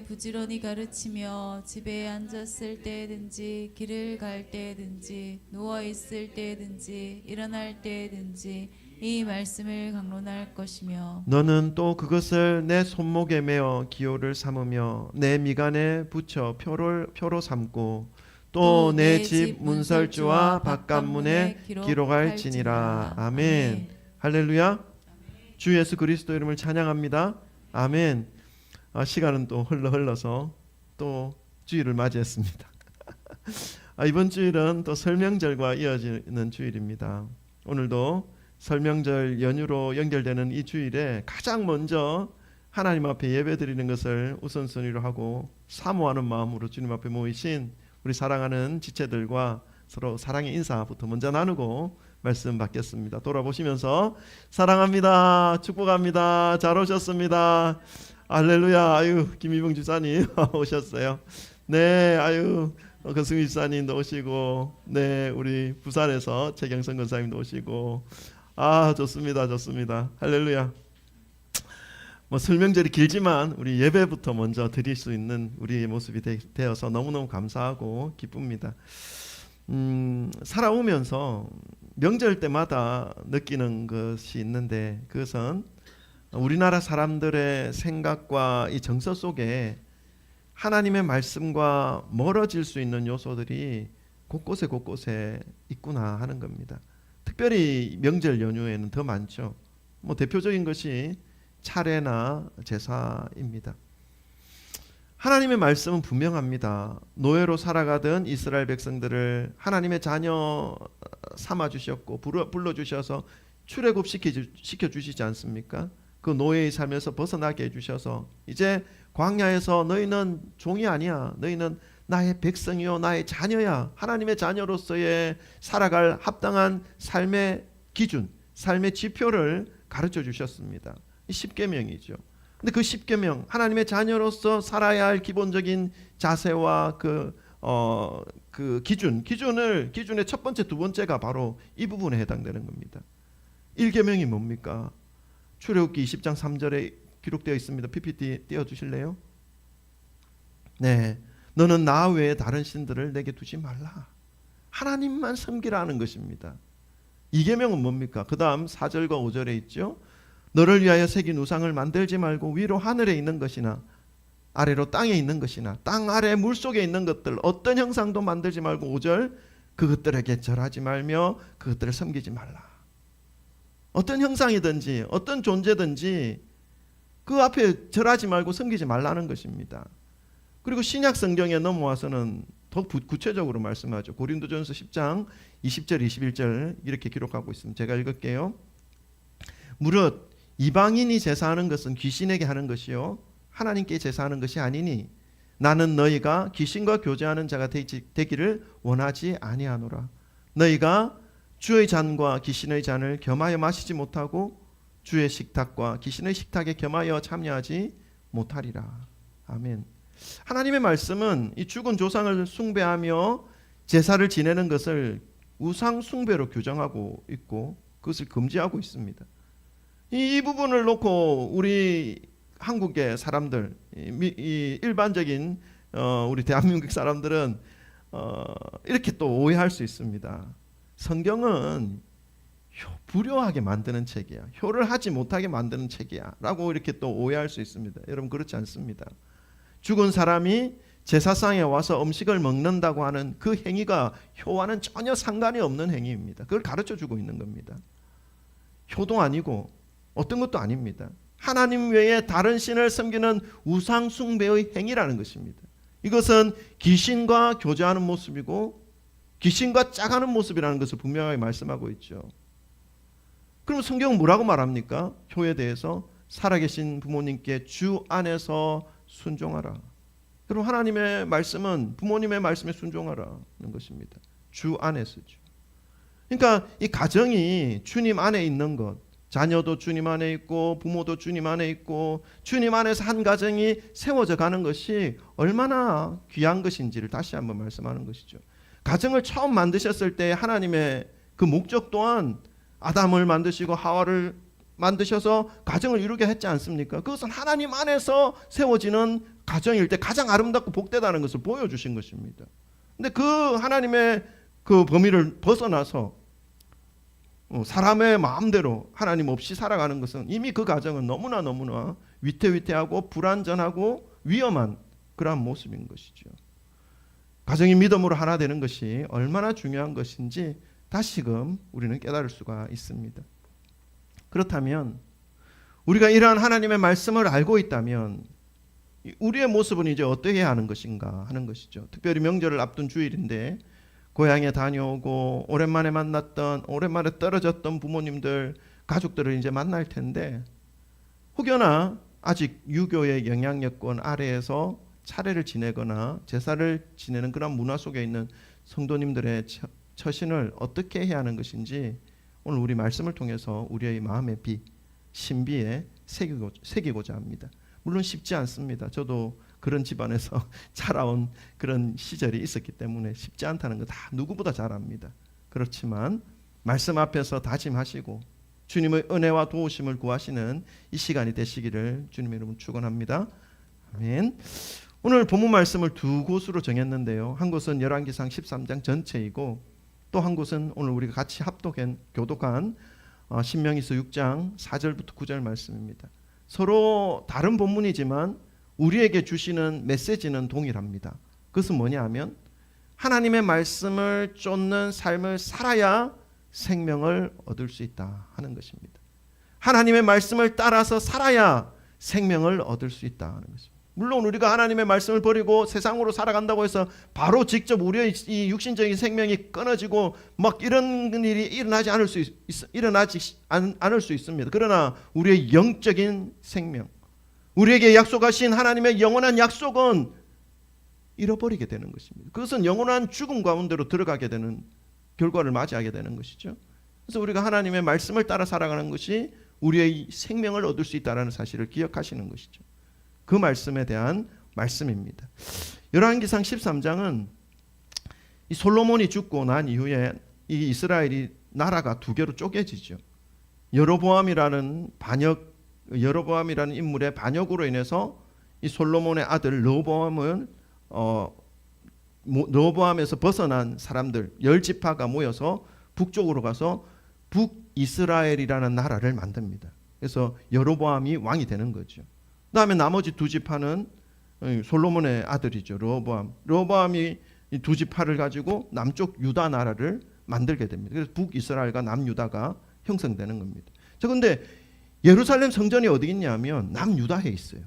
부지런히 가르치며 집에 앉았을 때든지 길을 갈 때든지 누워 있을 때든지 일어날 때든지 이 말씀을 강론할 것이며 너는 또 그것을 내 손목에 메어 기호를 삼으며 내 미간에 붙여 표로 삼고 또 내 집 문설주와 바깥문에 기록할지니라. 아멘. 할렐루야. 주 예수 그리스도 이름을 찬양합니다. 아멘. 시간은 또 흘러서 또 주일을 맞이했습니다. 이번 주일은 또 설명절과 이어지는 주일입니다. 오늘도 설명절 연휴로 연결되는 이 주일에 가장 먼저 하나님 앞에 예배드리는 것을 우선순위로 하고 사모하는 마음으로 주님 앞에 모이신 우리 사랑하는 지체들과 서로 사랑의 인사부터 먼저 나누고 말씀 받겠습니다. 돌아보시면서 사랑합니다. 축복합니다. 잘 오셨습니다. 할렐루야. 아유, 김희봉 집사님 오셨어요. 네, 아유, 권승희 집사님도 오시고, 네, 우리 부산에서 최경선 권사님도 오시고, 좋습니다. 할렐루야. 설명절이 길지만 우리 예배부터 먼저 드릴 수 있는 우리의 모습이 되어서 너무너무 감사하고 기쁩니다. 살아오면서 명절 때마다 느끼는 것이 있는데 그것은 우리나라 사람들의 생각과 이 정서 속에 하나님의 말씀과 멀어질 수 있는 요소들이 곳곳에 있구나 하는 겁니다. 특별히 명절 연휴에는 더 많죠. 대표적인 것이 차례나 제사입니다. 하나님의 말씀은 분명합니다. 노예로 살아가던 이스라엘 백성들을 하나님의 자녀 삼아주셨고 불러주셔서 출애굽시켜주시지 않습니까? 그 노예의 삶에서 벗어나게 해주셔서 이제 광야에서 너희는 종이 아니야. 너희는 나의 백성이요 나의 자녀야. 하나님의 자녀로서의 살아갈 합당한 삶의 기준, 삶의 지표를 가르쳐 주셨습니다. 이 십계명이죠. 근데 그 십계명, 하나님의 자녀로서 살아야 할 기본적인 자세와 그 기준의 첫 번째, 두 번째가 바로 이 부분에 해당되는 겁니다. 1계명이 뭡니까? 출애굽기 20장 3절에 기록되어 있습니다. PPT 띄워주실래요? 네, 너는 나 외에 다른 신들을 내게 두지 말라. 하나님만 섬기라는 것입니다. 2계명은 뭡니까? 그 다음 4절과 5절에 있죠. 너를 위하여 새긴 우상을 만들지 말고 위로 하늘에 있는 것이나 아래로 땅에 있는 것이나 땅 아래 물속에 있는 것들 어떤 형상도 만들지 말고 5절 그것들에게 절하지 말며 그것들을 섬기지 말라. 어떤 형상이든지 어떤 존재든지 그 앞에 절하지 말고 섬기지 말라는 것입니다. 그리고 신약 성경에 넘어와서는 더 구체적으로 말씀하죠. 고린도전서 10장 20절 21절 이렇게 기록하고 있습니다. 제가 읽을게요. 무릇 이방인이 제사하는 것은 귀신에게 하는 것이요 하나님께 제사하는 것이 아니니 나는 너희가 귀신과 교제하는 자가 되기를 원하지 아니하노라. 너희가 주의 잔과 귀신의 잔을 겸하여 마시지 못하고 주의 식탁과 귀신의 식탁에 겸하여 참여하지 못하리라. 아멘. 하나님의 말씀은 이 죽은 조상을 숭배하며 제사를 지내는 것을 우상 숭배로 규정하고 있고 그것을 금지하고 있습니다. 이 부분을 놓고 우리 한국의 사람들, 이 일반적인 우리 대한민국 사람들은 이렇게 또 오해할 수 있습니다. 성경은 불효하게 만드는 책이야. 효를 하지 못하게 만드는 책이야. 라고 이렇게 또 오해할 수 있습니다. 여러분 그렇지 않습니다. 죽은 사람이 제사상에 와서 음식을 먹는다고 하는 그 행위가 효와는 전혀 상관이 없는 행위입니다. 그걸 가르쳐주고 있는 겁니다. 효도 아니고 어떤 것도 아닙니다. 하나님 외에 다른 신을 섬기는 우상 숭배의 행위라는 것입니다. 이것은 귀신과 교제하는 모습이고 귀신과 짝하는 모습이라는 것을 분명하게 말씀하고 있죠. 그럼 성경은 뭐라고 말합니까? 효에 대해서 살아계신 부모님께 주 안에서 순종하라. 여러분 하나님의 말씀은 부모님의 말씀에 순종하라는 것입니다. 주 안에서죠. 그러니까 이 가정이 주님 안에 있는 것, 자녀도 주님 안에 있고 부모도 주님 안에 있고 주님 안에서 한 가정이 세워져 가는 것이 얼마나 귀한 것인지를 다시 한번 말씀하는 것이죠. 가정을 처음 만드셨을 때 하나님의 그 목적 또한 아담을 만드시고 하와를 만드셔서 가정을 이루게 했지 않습니까? 그것은 하나님 안에서 세워지는 가정일 때 가장 아름답고 복되다는 것을 보여주신 것입니다. 근데 그 하나님의 그 범위를 벗어나서 사람의 마음대로 하나님 없이 살아가는 것은 이미 그 가정은 너무나 위태위태하고 불완전하고 위험한 그러한 모습인 것이죠. 가정이 믿음으로 하나 되는 것이 얼마나 중요한 것인지 다시금 우리는 깨달을 수가 있습니다. 그렇다면 우리가 이러한 하나님의 말씀을 알고 있다면 우리의 모습은 이제 어떻게 해야 하는 것인가 하는 것이죠. 특별히 명절을 앞둔 주일인데 고향에 다녀오고 오랜만에 만났던 오랜만에 떨어졌던 부모님들 가족들을 이제 만날 텐데 혹여나 아직 유교의 영향력권 아래에서 차례를 지내거나 제사를 지내는 그런 문화 속에 있는 성도님들의 처신을 어떻게 해야 하는 것인지 오늘 우리 말씀을 통해서 우리의 마음의 빛, 신비에 새기고자 합니다. 물론 쉽지 않습니다. 저도 그런 집안에서 자라온 그런 시절이 있었기 때문에 쉽지 않다는 거 다 누구보다 잘 압니다. 그렇지만 말씀 앞에서 다짐하시고 주님의 은혜와 도우심을 구하시는 이 시간이 되시기를 주님의 이름으로 축원합니다. 아멘. 오늘 본문 말씀을 두 곳으로 정했는데요. 한 곳은 열왕기상 13장 전체이고 또 한 곳은 오늘 우리가 같이 교독한 신명기서 6장 4절부터 9절 말씀입니다. 서로 다른 본문이지만 우리에게 주시는 메시지는 동일합니다. 그것은 뭐냐 하면 하나님의 말씀을 쫓는 삶을 살아야 생명을 얻을 수 있다 하는 것입니다. 하나님의 말씀을 따라서 살아야 생명을 얻을 수 있다 하는 것입니다. 물론 우리가 하나님의 말씀을 버리고 세상으로 살아간다고 해서 바로 직접 우리의 이 육신적인 생명이 끊어지고 막 이런 일이 일어나지 않을 수 있습니다. 그러나 우리의 영적인 생명, 우리에게 약속하신 하나님의 영원한 약속은 잃어버리게 되는 것입니다. 그것은 영원한 죽음 가운데로 들어가게 되는 결과를 맞이하게 되는 것이죠. 그래서 우리가 하나님의 말씀을 따라 살아가는 것이 우리의 생명을 얻을 수 있다는 사실을 기억하시는 것이죠. 그 말씀에 대한 말씀입니다. 열왕기상 13장은 이 솔로몬이 죽고 난 이후에 이 이스라엘이 나라가 두 개로 쪼개지죠. 여로보암이라는 인물의 반역으로 인해서 이 솔로몬의 아들 르호보암에서 벗어난 사람들 10지파가 모여서 북쪽으로 가서 북이스라엘이라는 나라를 만듭니다. 그래서 여로보암이 왕이 되는 거죠. 그다음에 나머지 두 지파는 솔로몬의 아들이죠. 르호보암이 이 두 지파를 가지고 남쪽 유다 나라를 만들게 됩니다. 그래서 북이스라엘과 남유다가 형성되는 겁니다. 자, 근데 예루살렘 성전이 어디 있냐면 남유다에 있어요.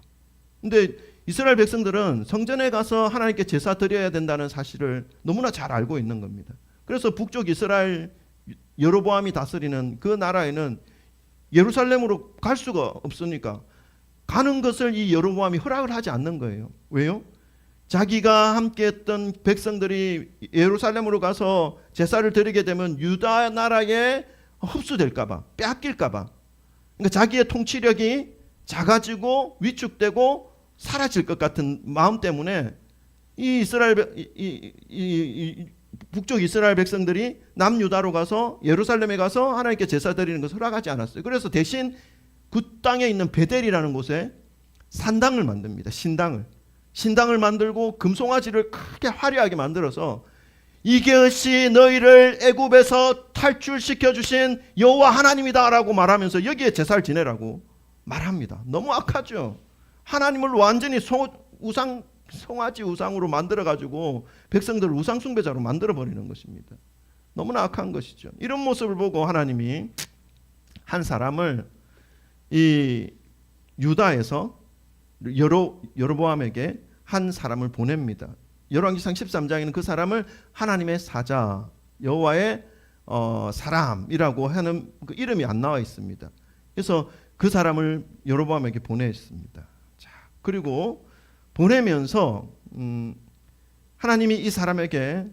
근데 이스라엘 백성들은 성전에 가서 하나님께 제사 드려야 된다는 사실을 너무나 잘 알고 있는 겁니다. 그래서 북쪽 이스라엘 여로보암이 다스리는 그 나라에는 예루살렘으로 갈 수가 없으니까 가는 것을 이 여로보암이 허락을 하지 않는 거예요. 왜요? 자기가 함께했던 백성들이 예루살렘으로 가서 제사를 드리게 되면 유다 나라에 흡수될까봐, 빼앗길까봐. 그러니까 자기의 통치력이 작아지고 위축되고 사라질 것 같은 마음 때문에 북쪽 이스라엘 백성들이 남유다로 가서 예루살렘에 가서 하나님께 제사 드리는 것을 허락하지 않았어요. 그래서 대신 그 땅에 있는 베델이라는 곳에 산당을 만듭니다. 신당을 만들고 금송아지를 크게 화려하게 만들어서 이것이 너희를 애굽에서 탈출시켜 주신 여호와 하나님이다라고 말하면서 여기에 제사를 지내라고 말합니다. 너무 악하죠. 하나님을 완전히 송아지 우상으로 만들어가지고 백성들을 우상숭배자로 만들어버리는 것입니다. 너무나 악한 것이죠. 이런 모습을 보고 하나님이 한 사람을 이 유다에서 여로보암에게 한 사람을 보냅니다. 열왕기상 13장에는 그 사람을 하나님의 사자, 여호와의 사람이라고 하는 그 이름이 안 나와 있습니다. 그래서 그 사람을 여로보암에게 보냈습니다. 자, 그리고 보내면서 하나님이 이 사람에게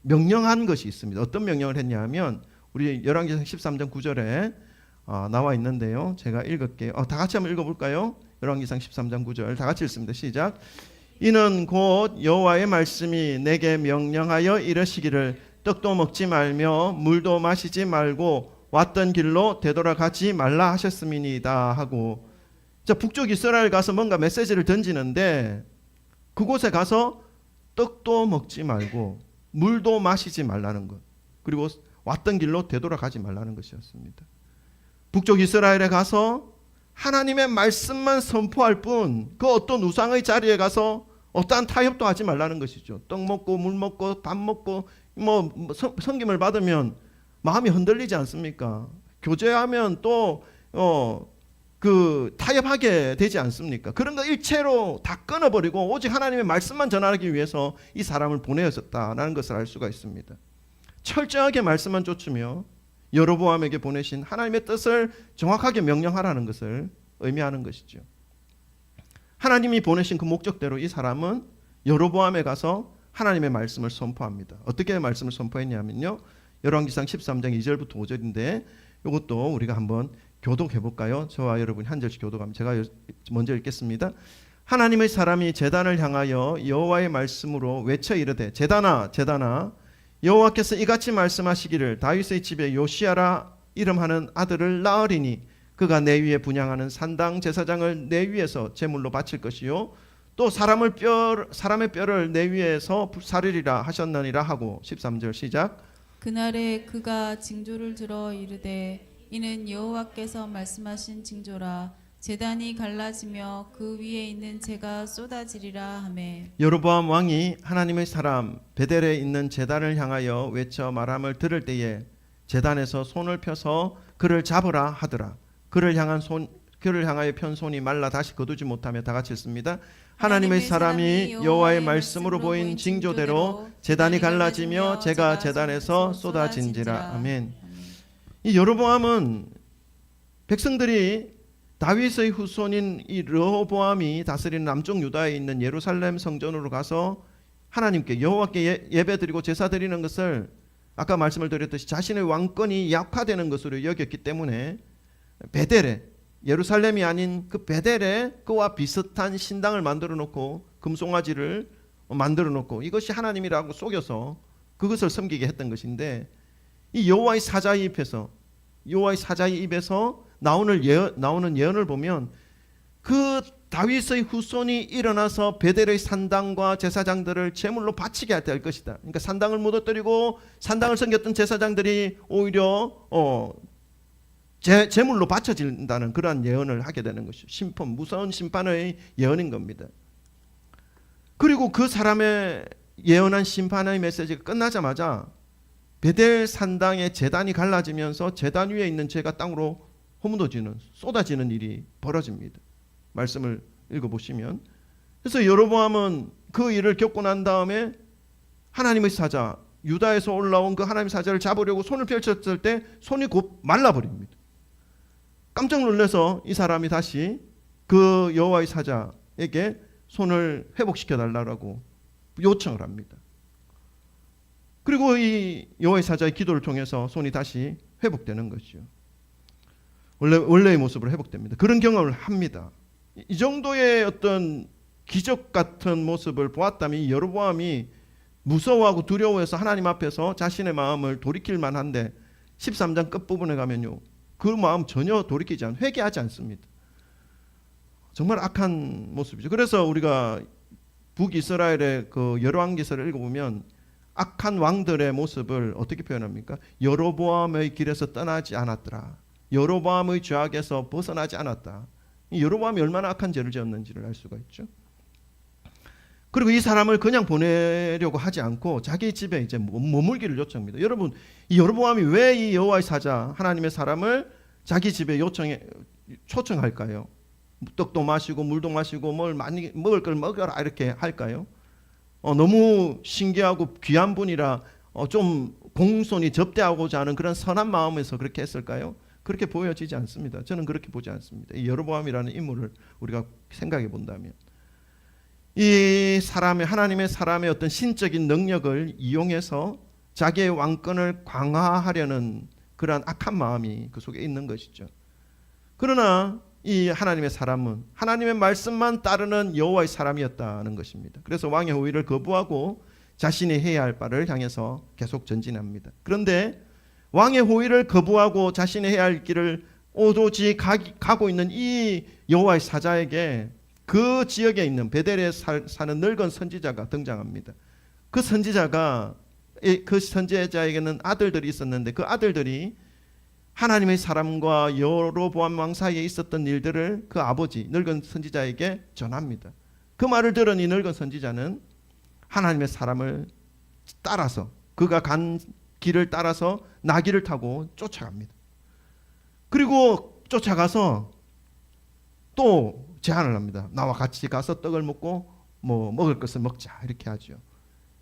명령한 것이 있습니다. 어떤 명령을 했냐면 우리 열왕기상 13장 9절에 나와 있는데요. 제가 읽을게요. 다 같이 한번 읽어볼까요? 열왕기상 13장 9절 다 같이 읽습니다. 시작. 이는 곧 여호와의 말씀이 내게 명령하여 이르시기를 떡도 먹지 말며 물도 마시지 말고 왔던 길로 되돌아가지 말라 하셨음이니이다 하고, 자, 북쪽 이스라엘 가서 뭔가 메시지를 던지는데 그곳에 가서 떡도 먹지 말고 물도 마시지 말라는 것, 그리고 왔던 길로 되돌아가지 말라는 것이었습니다. 북쪽 이스라엘에 가서 하나님의 말씀만 선포할 뿐 그 어떤 우상의 자리에 가서 어떠한 타협도 하지 말라는 것이죠. 떡 먹고 물 먹고 밥 먹고 섬김을 받으면 마음이 흔들리지 않습니까? 교제하면 또 타협하게 되지 않습니까? 그런 거 일체로 다 끊어버리고 오직 하나님의 말씀만 전하기 위해서 이 사람을 보내었다라는 것을 알 수가 있습니다. 철저하게 말씀만 쫓으며 여로보암에게 보내신 하나님의 뜻을 정확하게 명령하라는 것을 의미하는 것이죠. 하나님이 보내신 그 목적대로 이 사람은 여로보암에 가서 하나님의 말씀을 선포합니다. 어떻게 말씀을 선포했냐면요, 열왕기상 13장 2절부터 5절인데 이것도 우리가 한번 교독해 볼까요? 저와 여러분이 한 절씩 교독하면 제가 먼저 읽겠습니다. 하나님의 사람이 제단을 향하여 여호와의 말씀으로 외쳐 이르되, 제단아 제단아, 여호와께서 이같이 말씀하시기를, 다윗의 집에 요시야라 이름하는 아들을 낳으리니 그가 내 위에 분향하는 산당 제사장을 내 위에서 제물로 바칠 것이요 또 사람의 뼈를 내 위에서 사르리라 하셨느니라 하고. 13절 시작. 그날에 그가 징조를 들어 이르되, 이는 여호와께서 말씀하신 징조라. 제단이 갈라지며 그 위에 있는 재가 쏟아지리라 하매. 여로보암 왕이 하나님의 사람 베델에 있는 제단을 향하여 외쳐 말함을 들을 때에 제단에서 손을 펴서 그를 잡으라 하더라. 그를 향하여 편 손이 말라 다시 거두지 못하며 다 같이 읽습니다. 하나님의 사람이 여호와의 말씀으로 보인 징조대로 제단이 갈라지며 재가 제단에서 쏟아진지라. 아멘. 이 여로보암은 백성들이 다윗의 후손인 이 르호보암이 다스리는 남쪽 유다에 있는 예루살렘 성전으로 가서 하나님께 여호와께 예배드리고 제사 드리는 것을 아까 말씀을 드렸듯이 자신의 왕권이 약화되는 것으로 여겼기 때문에 베델에, 예루살렘이 아닌 그 베델에 그와 비슷한 신당을 만들어 놓고 금송아지를 만들어 놓고 이것이 하나님이라고 속여서 그것을 섬기게 했던 것인데, 이 여호와의 사자의 입에서 나오는 예언을 보면 그 다윗의 후손이 일어나서 베델의 산당과 제사장들을 제물로 바치게 될 것이다. 그러니까 산당을 무너뜨리고 산당을 섬겼던 제사장들이 오히려 제물로 바쳐진다는 그러한 예언을 하게 되는 것이죠. 무서운 심판의 예언인 겁니다. 그리고 그 사람의 예언한 심판의 메시지가 끝나자마자 베델 산당의 제단이 갈라지면서 제단 위에 있는 재가 땅으로 쏟아지는 일이 벌어집니다. 말씀을 읽어보시면. 그래서 여로보암은 그 일을 겪고 난 다음에 하나님의 사자, 유다에서 올라온 그 하나님의 사자를 잡으려고 손을 펼쳤을 때 손이 곧 말라버립니다. 깜짝 놀라서 이 사람이 다시 그 여호와의 사자에게 손을 회복시켜 달라고 요청을 합니다. 그리고 이 여호와의 사자의 기도를 통해서 손이 다시 회복되는 것이죠. 원래의 모습으로 회복됩니다. 그런 경험을 합니다. 이 정도의 어떤 기적 같은 모습을 보았다면 여로보암이 무서워하고 두려워해서 하나님 앞에서 자신의 마음을 돌이킬 만한데 13장 끝부분에 가면요, 그 마음 전혀 회개하지 않습니다. 정말 악한 모습이죠. 그래서 우리가 북이스라엘의 그 열왕기서를 읽어보면 악한 왕들의 모습을 어떻게 표현합니까? 여로보암의 길에서 떠나지 않았더라. 여로보암의 죄악에서 벗어나지 않았다. 이 여로보암이 얼마나 악한 죄를 지었는지를 알 수가 있죠. 그리고 이 사람을 그냥 보내려고 하지 않고 자기 집에 이제 머물기를 요청합니다. 여러분, 이 여로보암이 왜 이 여호와의 사자 하나님의 사람을 자기 집에 초청할까요? 떡도 마시고 물도 마시고 먹을 걸 먹어라 이렇게 할까요? 너무 신기하고 귀한 분이라 좀 공손히 접대하고자 하는 그런 선한 마음에서 그렇게 했을까요? 그렇게 보여지지 않습니다. 저는 그렇게 보지 않습니다. 이 여로보암이라는 인물을 우리가 생각해 본다면 이 하나님의 사람의 어떤 신적인 능력을 이용해서 자기의 왕권을 강화하려는 그러한 악한 마음이 그 속에 있는 것이죠. 그러나 이 하나님의 사람은 하나님의 말씀만 따르는 여호와의 사람이었다는 것입니다. 그래서 왕의 호의를 거부하고 자신이 해야 할 바를 향해서 계속 전진합니다. 그런데 왕의 호의를 거부하고 자신이 해야 할 길을 오로지 가고 있는 이 여호와의 사자에게 그 지역에 있는 베델에 사는 늙은 선지자가 등장합니다. 그 선지자에게는 아들들이 있었는데 그 아들들이 하나님의 사람과 여로보암 왕 사이에 있었던 일들을 그 아버지 늙은 선지자에게 전합니다. 그 말을 들은 이 늙은 선지자는 하나님의 사람을 따라서 그가 간 길을 따라서 나귀를 타고 쫓아갑니다. 그리고 쫓아가서 또 제안을 합니다. 나와 같이 가서 떡을 먹고 뭐 먹을 것을 먹자 이렇게 하죠.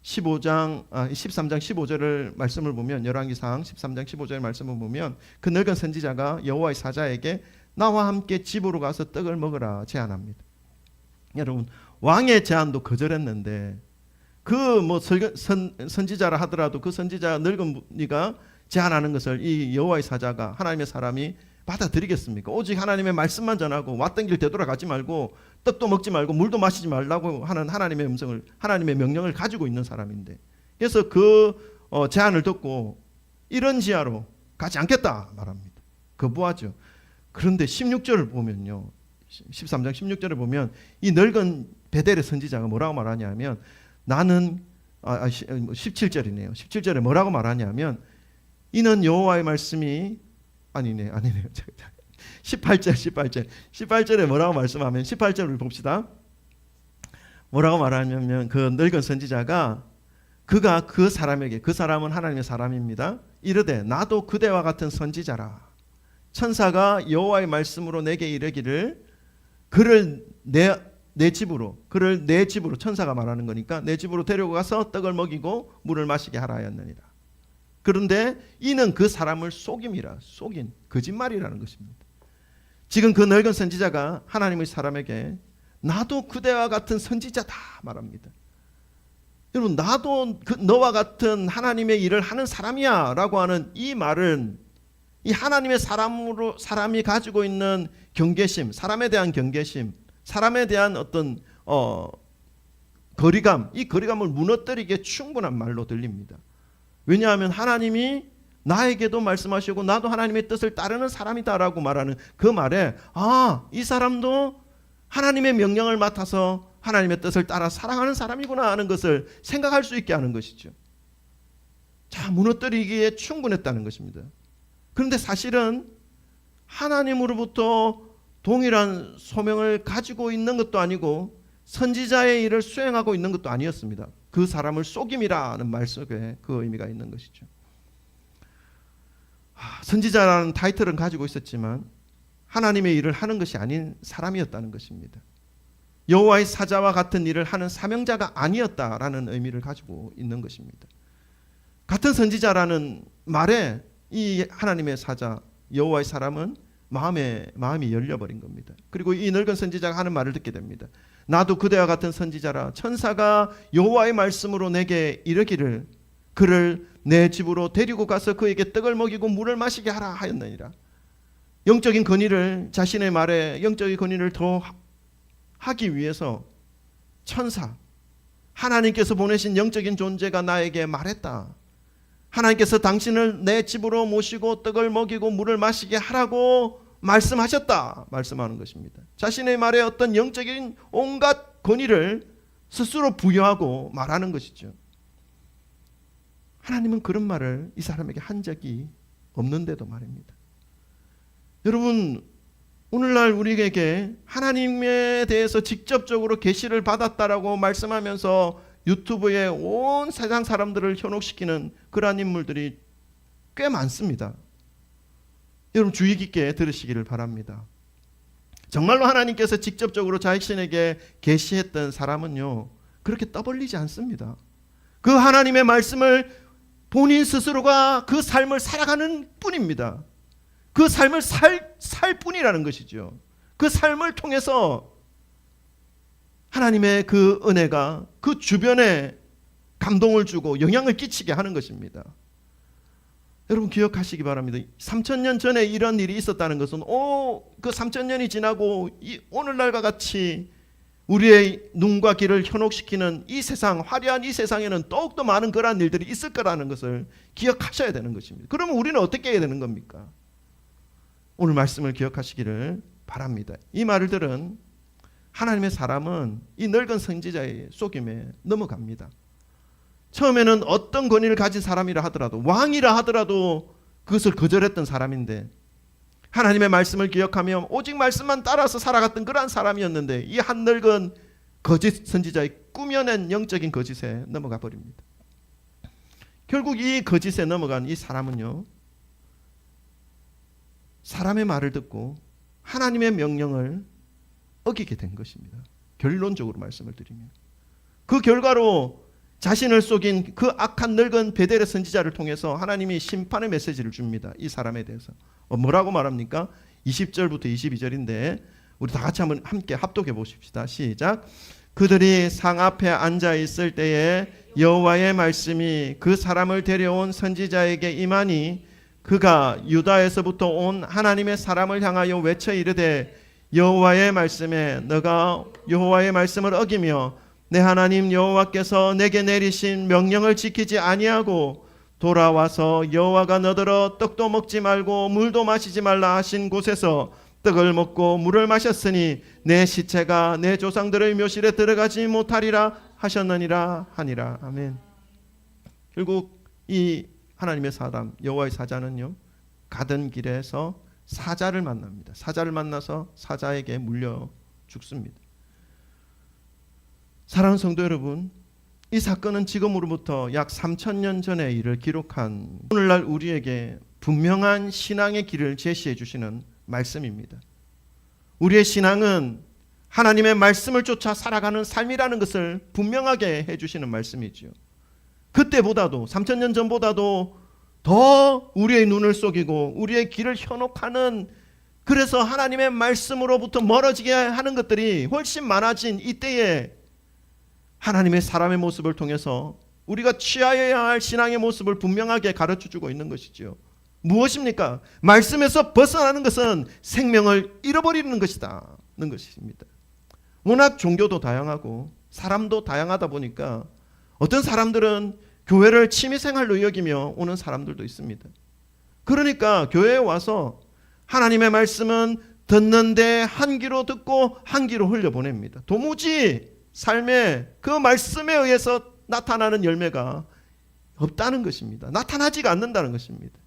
13장 15절을 말씀을 보면 열왕기상 13장 15절 말씀을 보면 그 늙은 선지자가 여호와의 사자에게 나와 함께 집으로 가서 떡을 먹으라 제안합니다. 여러분 왕의 제안도 거절했는데 그 뭐 선지자라 하더라도 그 선지자 늙은 분이가 제안하는 것을 이 여호와의 사자가 하나님의 사람이 받아들이겠습니까? 오직 하나님의 말씀만 전하고 왔던 길 되돌아가지 말고 떡도 먹지 말고 물도 마시지 말라고 하는 하나님의 음성을 하나님의 명령을 가지고 있는 사람인데 그래서 그 제안을 듣고 이런 지하로 가지 않겠다 말합니다. 거부하죠. 그런데 16절을 보면요. 13장 16절을 보면 이 늙은 베델의 선지자가 뭐라고 말하냐면 나는 17절이네요. 17절에 뭐라고 말하냐면 이는 여호와의 말씀이 아니네요. 18절에 뭐라고 말씀하면 18절을 봅시다. 뭐라고 말하냐면 그 늙은 선지자가 그가 그 사람에게 그 사람은 하나님의 사람입니다. 이르되 나도 그대와 같은 선지자라. 천사가 여호와의 말씀으로 내게 이르기를 그를 내 집으로 천사가 말하는 거니까 내 집으로 데리고 가서 떡을 먹이고 물을 마시게 하라 하였느니라. 그런데 이는 그 사람을 속인 거짓말이라는 것입니다. 지금 그 늙은 선지자가 하나님의 사람에게 나도 그대와 같은 선지자다 말합니다. 여러분 나도 너와 같은 하나님의 일을 하는 사람이야 라고 하는 이 말은 이 하나님의 사람이 가지고 있는 경계심, 사람에 대한 경계심, 사람에 대한 어떤 거리감, 이 거리감을 무너뜨리기에 충분한 말로 들립니다. 왜냐하면 하나님이 나에게도 말씀하시고 나도 하나님의 뜻을 따르는 사람이다라고 말하는 그 말에 이 사람도 하나님의 명령을 맡아서 하나님의 뜻을 따라 살아가는 사람이구나 하는 것을 생각할 수 있게 하는 것이죠. 자, 무너뜨리기에 충분했다는 것입니다. 그런데 사실은 하나님으로부터 동일한 소명을 가지고 있는 것도 아니고 선지자의 일을 수행하고 있는 것도 아니었습니다. 그 사람을 속임이라는 말 속에 그 의미가 있는 것이죠. 선지자라는 타이틀은 가지고 있었지만 하나님의 일을 하는 것이 아닌 사람이었다는 것입니다. 여호와의 사자와 같은 일을 하는 사명자가 아니었다라는 의미를 가지고 있는 것입니다. 같은 선지자라는 말에 이 하나님의 사자 여호와의 사람은 마음이 열려버린 겁니다. 그리고 이 늙은 선지자가 하는 말을 듣게 됩니다. 나도 그대와 같은 선지자라. 천사가 여호와의 말씀으로 내게 이르기를 그를 내 집으로 데리고 가서 그에게 떡을 먹이고 물을 마시게 하라 하였느니라. 영적인 건의를 자신의 말에 영적인 건의를 더 하기 위해서 천사 하나님께서 보내신 영적인 존재가 나에게 말했다. 하나님께서 당신을 내 집으로 모시고 떡을 먹이고 물을 마시게 하라고 말씀하셨다 말씀하는 것입니다. 자신의 말에 어떤 영적인 온갖 권위를 스스로 부여하고 말하는 것이죠. 하나님은 그런 말을 이 사람에게 한 적이 없는데도 말입니다. 여러분 오늘날 우리에게 하나님에 대해서 직접적으로 계시를 받았다라고 말씀하면서 유튜브에 온 세상 사람들을 현혹시키는 그러한 인물들이 꽤 많습니다. 여러분 주의 깊게 들으시기를 바랍니다. 정말로 하나님께서 직접적으로 자신에게 계시했던 사람은요 그렇게 떠벌리지 않습니다. 그 하나님의 말씀을 본인 스스로가 그 삶을 살아가는 뿐입니다. 그 삶을 살 뿐이라는 것이죠. 그 삶을 통해서 하나님의 그 은혜가 그 주변에 감동을 주고 영향을 끼치게 하는 것입니다. 여러분 기억하시기 바랍니다. 3000년 전에 이런 일이 있었다는 것은 그 3000년이 지나고 오늘날과 같이 우리의 눈과 귀를 현혹시키는 이 세상, 화려한 이 세상에는 더욱더 많은 그러한 일들이 있을 거라는 것을 기억하셔야 되는 것입니다. 그러면 우리는 어떻게 해야 되는 겁니까? 오늘 말씀을 기억하시기를 바랍니다. 이 말을 들은 하나님의 사람은 이 늙은 선지자의 속임에 넘어갑니다. 처음에는 어떤 권위를 가진 사람이라 하더라도, 왕이라 하더라도 그것을 거절했던 사람인데, 하나님의 말씀을 기억하며 오직 말씀만 따라서 살아갔던 그러한 사람이었는데, 이 한 늙은 거짓 선지자의 꾸며낸 영적인 거짓에 넘어가 버립니다. 결국 이 거짓에 넘어간 이 사람은요, 사람의 말을 듣고 하나님의 명령을 어기게 된 것입니다. 결론적으로 말씀을 드리면 그 결과로 자신을 속인 그 악한 늙은 베델의 선지자를 통해서 하나님이 심판의 메시지를 줍니다. 이 사람에 대해서 뭐라고 말합니까? 20절부터 22절인데 우리 다 같이 한번 함께 합독해 보십시다. 시작. 그들이 상 앞에 앉아 있을 때에 여호와의 말씀이 그 사람을 데려온 선지자에게 임하니 그가 유다에서부터 온 하나님의 사람을 향하여 외쳐 이르되 여호와의 말씀에 너가 여호와의 말씀을 어기며 내 하나님 여호와께서 내게 내리신 명령을 지키지 아니하고 돌아와서 여호와가 너더러 떡도 먹지 말고 물도 마시지 말라 하신 곳에서 떡을 먹고 물을 마셨으니 내 시체가 내 조상들의 묘실에 들어가지 못하리라 하셨느니라 하니라. 아멘. 결국 이 하나님의 사람 여호와의 사자는요, 가던 길에서 사자를 만납니다. 사자를 만나서 사자에게 물려 죽습니다. 사랑하는 성도 여러분, 이 사건은 지금으로부터 약 3000년 전의 일을 기록한 오늘날 우리에게 분명한 신앙의 길을 제시해 주시는 말씀입니다. 우리의 신앙은 하나님의 말씀을 쫓아 살아가는 삶이라는 것을 분명하게 해주시는 말씀이죠. 그때보다도 3000년 전보다도 더 우리의 눈을 속이고 우리의 길을 현혹하는, 그래서 하나님의 말씀으로부터 멀어지게 하는 것들이 훨씬 많아진 이때에 하나님의 사람의 모습을 통해서 우리가 취하여야 할 신앙의 모습을 분명하게 가르쳐주고 있는 것이죠. 무엇입니까? 말씀에서 벗어나는 것은 생명을 잃어버리는 것이다 는 것입니다. 워낙 종교도 다양하고 사람도 다양하다 보니까 어떤 사람들은 교회를 취미생활로 여기며 오는 사람들도 있습니다. 그러니까 교회에 와서 하나님의 말씀은 듣는데 한 귀로 듣고 한 귀로 흘려보냅니다. 도무지 삶에 그 말씀에 의해서 나타나는 열매가 없다는 것입니다. 나타나지가 않는다는 것입니다.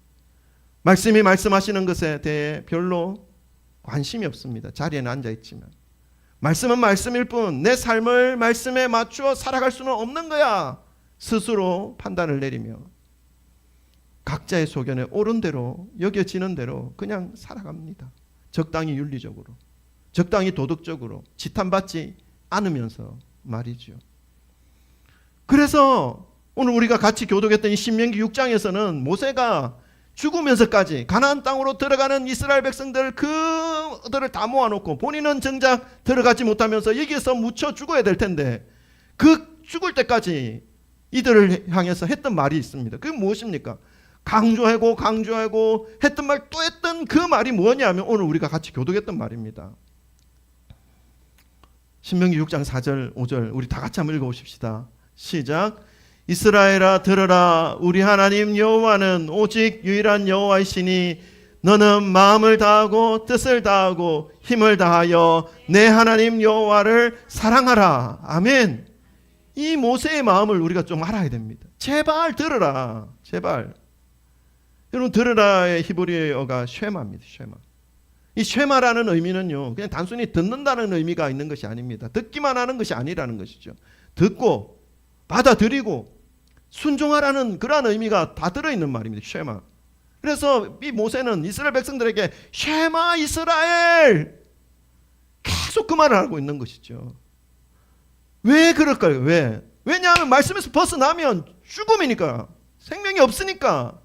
말씀이 말씀하시는 것에 대해 별로 관심이 없습니다. 자리에는 앉아있지만 말씀은 말씀일 뿐 내 삶을 말씀에 맞추어 살아갈 수는 없는 거야 스스로 판단을 내리며 각자의 소견에 옳은 대로 여겨지는 대로 그냥 살아갑니다. 적당히 윤리적으로, 적당히 도덕적으로 지탄받지 않으면서 말이죠. 그래서 오늘 우리가 같이 교독했던 이 신명기 6장에서는 모세가 죽으면서까지 가나안 땅으로 들어가는 이스라엘 백성들 그들을 다 모아놓고 본인은 정작 들어가지 못하면서 여기에서 묻혀 죽어야 될 텐데 그 죽을 때까지 이들을 향해서 했던 말이 있습니다. 그게 무엇입니까? 강조하고 했던 말 또 했던 그 말이 뭐냐면 오늘 우리가 같이 교독했던 말입니다. 신명기 6장 4절 5절 우리 다 같이 한번 읽어보십시다. 시작. 이스라엘아 들으라. 우리 하나님 여호와는 오직 유일한 여호와이시니 너는 마음을 다하고 뜻을 다하고 힘을 다하여 내 하나님 여호와를 사랑하라. 아멘. 이 모세의 마음을 우리가 좀 알아야 됩니다. 제발 들으라. 제발. 여러분 들으라의 히브리어가 쉐마입니다. 쉐마. 이 쉐마라는 의미는요, 그냥 단순히 듣는다는 의미가 있는 것이 아닙니다. 듣기만 하는 것이 아니라는 것이죠. 듣고 받아들이고 순종하라는 그러한 의미가 다 들어있는 말입니다. 쉐마. 그래서 이 모세는 이스라엘 백성들에게 쉐마 이스라엘 계속 그 말을 하고 있는 것이죠. 왜 그럴까요? 왜? 왜냐하면 말씀에서 벗어나면 죽음이니까, 생명이 없으니까.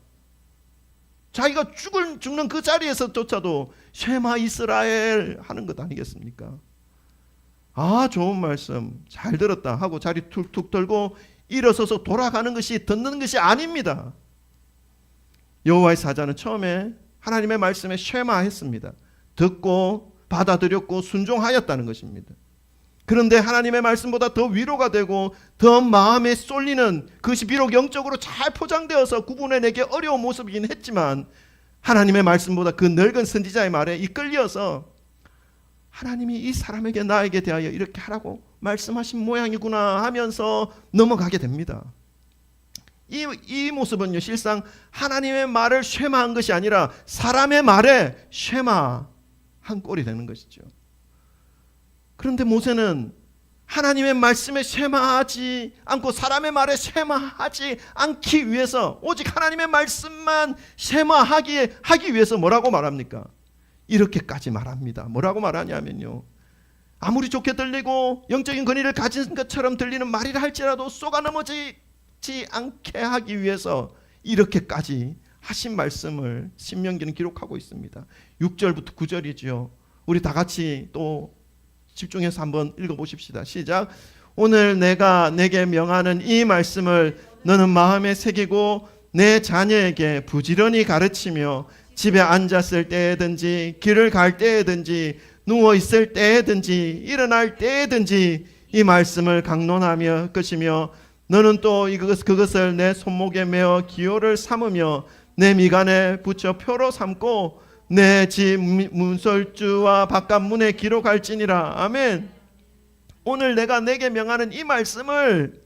자기가 죽는 그 자리에서조차도 쉐마 이스라엘 하는 것 아니겠습니까? 아, 좋은 말씀 잘 들었다 하고 자리 툭툭 들고 일어서서 돌아가는 것이 듣는 것이 아닙니다. 여호와의 사자는 처음에 하나님의 말씀에 쉐마했습니다. 듣고 받아들였고 순종하였다는 것입니다. 그런데 하나님의 말씀보다 더 위로가 되고 더 마음에 쏠리는, 그것이 비록 영적으로 잘 포장되어서 구분해내기 어려운 모습이긴 했지만 하나님의 말씀보다 그 늙은 선지자의 말에 이끌려서 하나님이 이 사람에게 나에게 대하여 이렇게 하라고 말씀하신 모양이구나 하면서 넘어가게 됩니다. 이 모습은요, 실상 하나님의 말을 쉐마한 것이 아니라 사람의 말에 쉐마한 꼴이 되는 것이죠. 그런데 모세는 하나님의 말씀에 쉐마하지 않고 사람의 말에 쉐마하지 않기 위해서 오직 하나님의 말씀만 쉐마하기 위해서 뭐라고 말합니까? 이렇게까지 말합니다. 뭐라고 말하냐면요, 아무리 좋게 들리고 영적인 권위를 가진 것처럼 들리는 말이라 할지라도 쏘가 넘어지지 않게 하기 위해서 이렇게까지 하신 말씀을 신명기는 기록하고 있습니다. 6절부터 9절이죠. 우리 다 같이 또 집중해서 한번 읽어보십시다. 시작. 오늘 내가 내게 명하는 이 말씀을 너는 마음에 새기고 내 자녀에게 부지런히 가르치며 집에 앉았을 때든지 길을 갈 때든지 누워 있을 때든지 일어날 때든지 이 말씀을 강론하며 것이며 너는 또 그것을 내 손목에 메어 기호를 삼으며 내 미간에 붙여 표로 삼고 내 집 문설주와 바깥 문에 기록할지니라. 아멘. 오늘 내가 내게 명하는 이 말씀을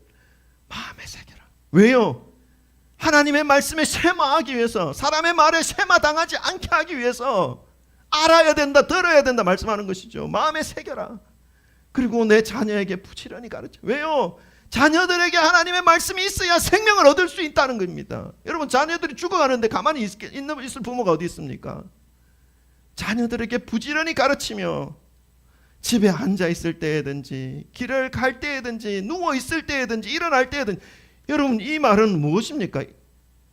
마음에 새겨라. 왜요? 하나님의 말씀에 쉐마하기 위해서, 사람의 말에 쉐마당하지 않게 하기 위해서 알아야 된다, 들어야 된다 말씀하는 것이죠. 마음에 새겨라. 그리고 내 자녀에게 부지런히 가르쳐. 왜요? 자녀들에게 하나님의 말씀이 있어야 생명을 얻을 수 있다는 겁니다. 여러분, 자녀들이 죽어가는데 가만히 있을 부모가 어디 있습니까? 자녀들에게 부지런히 가르치며 집에 앉아 있을 때든지 길을 갈 때든지 누워 있을 때든지 일어날 때든지. 여러분, 이 말은 무엇입니까?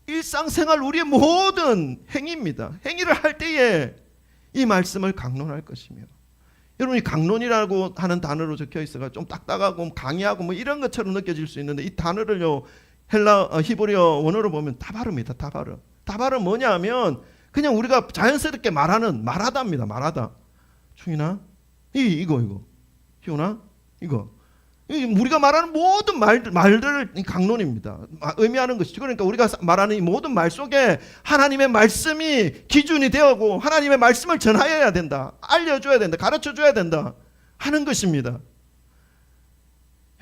일상생활 우리의 모든 행위입니다. 행위를 할 때에 이 말씀을 강론할 것이며, 여러분이 강론이라고 하는 단어로 적혀 있어가 좀 딱딱하고 강의하고 뭐 이런 것처럼 느껴질 수 있는데, 이 단어를요 히브리어 원어로 보면 다바르입니다. 다바르 뭐냐 하면 그냥 우리가 자연스럽게 말하다입니다. 말하다. 충이나 이거 희원아 이거 우리가 말하는 모든 말들을 강론입니다. 의미하는 것이죠. 그러니까 우리가 말하는 이 모든 말 속에 하나님의 말씀이 기준이 되고 하나님의 말씀을 전하여야 된다, 알려줘야 된다, 가르쳐줘야 된다 하는 것입니다.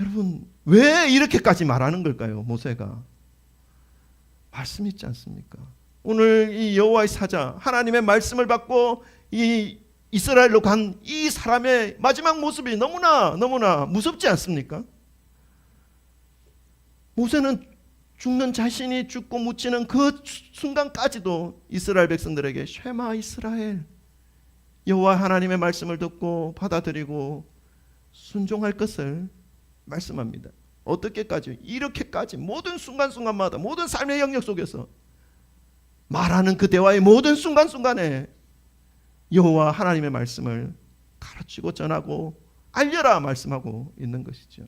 여러분, 왜 이렇게까지 말하는 걸까요? 모세가 말씀 있지 않습니까? 오늘 이 여호와의 사자, 하나님의 말씀을 받고 이 이스라엘로 간 이 사람의 마지막 모습이 너무나 무섭지 않습니까? 모세는 죽는 자신이 죽고 묻히는 그 순간까지도 이스라엘 백성들에게 쉐마 이스라엘, 여호와 하나님의 말씀을 듣고 받아들이고 순종할 것을 말씀합니다. 어떻게까지? 이렇게까지 모든 순간순간마다 모든 삶의 영역 속에서 말하는 그 대화의 모든 순간순간에 여호와 하나님의 말씀을 가르치고 전하고 알려라 말씀하고 있는 것이죠.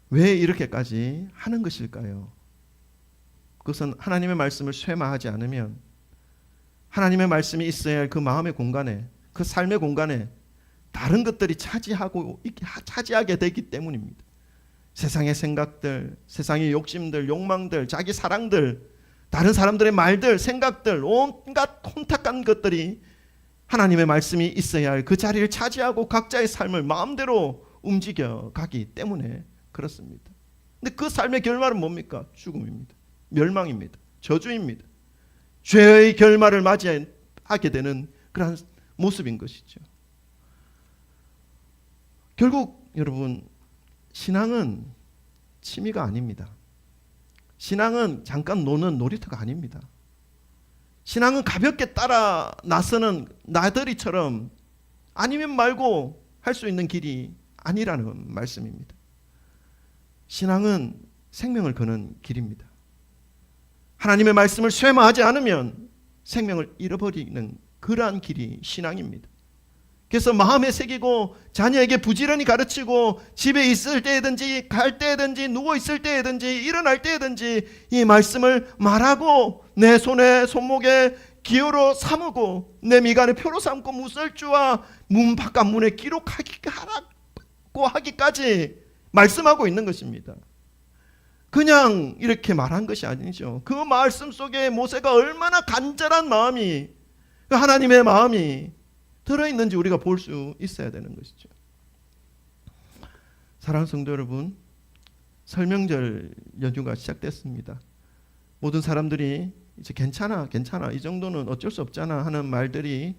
왜 이렇게까지 하는 것일까요? 그것은 하나님의 말씀을 쇠마하지 않으면 하나님의 말씀이 있어야 할 그 마음의 공간에, 그 삶의 공간에 다른 것들이 차지하게 되기 때문입니다. 세상의 생각들, 세상의 욕심들, 욕망들, 자기 사랑들, 다른 사람들의 말들, 생각들, 온갖 혼탁한 것들이 하나님의 말씀이 있어야 할 그 자리를 차지하고 각자의 삶을 마음대로 움직여가기 때문에 그렇습니다. 근데 그 삶의 결말은 뭡니까? 죽음입니다. 멸망입니다. 저주입니다. 죄의 결말을 맞이하게 되는 그러한 모습인 것이죠. 결국 여러분, 신앙은 취미가 아닙니다. 신앙은 잠깐 노는 놀이터가 아닙니다. 신앙은 가볍게 따라 나서는 나들이처럼 아니면 말고 할 수 있는 길이 아니라는 말씀입니다. 신앙은 생명을 거는 길입니다. 하나님의 말씀을 쇠마하지 않으면 생명을 잃어버리는 그러한 길이 신앙입니다. 그래서 마음에 새기고 자녀에게 부지런히 가르치고 집에 있을 때든지 갈 때든지 누워 있을 때든지 일어날 때든지 이 말씀을 말하고 내 손목에 기호로 삼고 내 미간에 표로 삼고 무설주와 문 바깥 문에 기록하고 하기까지 말씀하고 있는 것입니다. 그냥 이렇게 말한 것이 아니죠. 그 말씀 속에 모세가 얼마나 간절한 마음이, 그 하나님의 마음이 들어있는지 우리가 볼 수 있어야 되는 것이죠. 사랑하는 성도 여러분, 설명절 연휴가 시작됐습니다. 모든 사람들이 이제 괜찮아 이 정도는 어쩔 수 없잖아 하는 말들이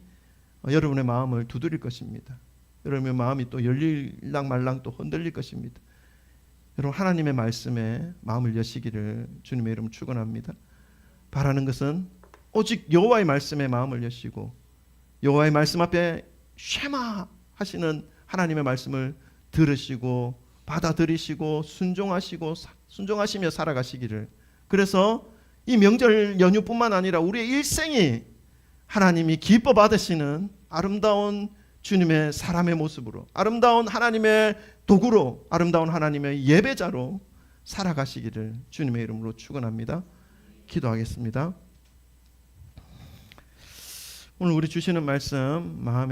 여러분의 마음을 두드릴 것입니다. 여러분의 마음이 또 열릴랑 말랑 또 흔들릴 것입니다. 여러분, 하나님의 말씀에 마음을 여시기를 주님의 이름으로 축원합니다. 바라는 것은 오직 여호와의 말씀에 마음을 여시고 여호와의 말씀 앞에 쉐마 하시는 하나님의 말씀을 들으시고 받아들이시고 순종하시며 살아가시기를. 그래서 이 명절 연휴뿐만 아니라 우리의 일생이 하나님이 기뻐 받으시는 아름다운 주님의 사람의 모습으로, 아름다운 하나님의 도구로, 아름다운 하나님의 예배자로 살아가시기를 주님의 이름으로 축원합니다. 기도하겠습니다. 오늘 우리 주시는 말씀 마음에